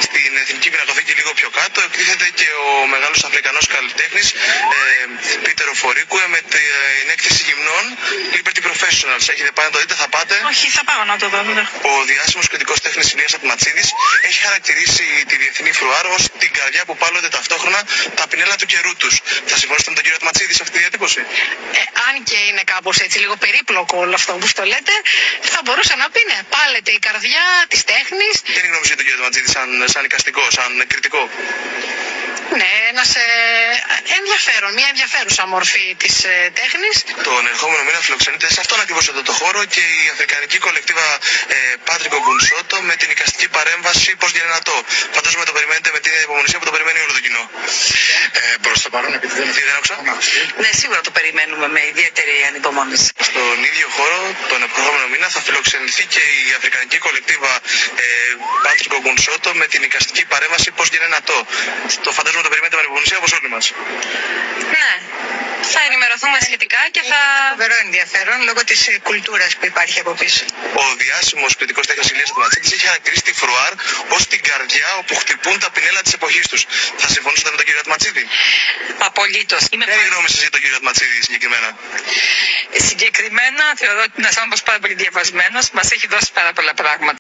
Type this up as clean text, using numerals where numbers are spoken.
Στην Εθνική Πινακοθήκη λίγο πιο κάτω εκτίθεται και ο μεγάλος Αφρικανός καλλιτέχνης Πίτερ Οφορίκουε με την έκθεση γυμνών Liberty Professionals. Έχετε πάει να το δείτε, θα πάτε? Όχι, θα πάω να το δω. Ο διάσημος κριτικός τέχνης Ηλίας Ατματσίδης έχει χαρακτηρίσει τη διεθνή φρουάρ ως την καρδιά που πάλονται ταυτόχρονα τα πινέλα του καιρού τους. Θα συμφωνήσετε με τον κύριο Ατματσίδη σε αυτή τη διατύπωση? Αν και είναι κάπως έτσι λίγο περίπλοκο όλο αυτό που το λέτε, θα μπορούσα να πει ναι, πάλεται η καρδιά της τέχνης. Τι είναι η γνώμη για τον κύριο Ατματσίδη σαν εικαστικό, σαν κριτικό? Ναι, μια ενδιαφέρουσα μορφή της τέχνης. Τον ερχόμενο μήνα φιλοξενείται σε αυτόν ακριβώς εδώ το χώρο και η αφρικανική κολεκτίβα Πάτρικο Γκουνσότο με την εικαστική παρέμβαση Πώς Γεννατό. Φαντάζομαι το περιμένετε με την υπομονησία που το περιμένει όλο το κοινό. Προς το παρόν, επειδή δεν άκουσα. Ναι, σίγουρα το περιμένουμε με ιδιαίτερη ανυπομόνηση. Στον ίδιο χώρο, τον επόμενο μήνα, θα φιλοξενηθεί και η αφρικανική κολεκτίβα Πάτρικο Γκουνσότο με την εικαστική παρέμβαση Πώς Γεννατό. Το φαντάζομαι το περιμένετε με ανυπομονησία όπως όλοι μας. Ναι. Θα ενημερωθούμε σχετικά και θα. Φοβερό ενδιαφέρον λόγω της κουλτούρας που υπάρχει από πίσω. Ο διάσημος κριτικός τέχνης Ηλίας Ατματσίδης έχει χαρακτηρίσει τη φρουάρ ως την καρδιά όπου χτυπούν τα πινέλα της εποχής τους. Θα συμφωνούσατε με τον κύριο Ατματσίδη? Απολύτως. Ποια είναι η γνώμη σας για τον κύριο Ατματσίδη συγκεκριμένα? Συγκεκριμένα θεωρώ ότι είναι ένας άνθρωπος πάρα πολύ διαβασμένος, μας έχει δώσει πάρα πολλά πράγματα.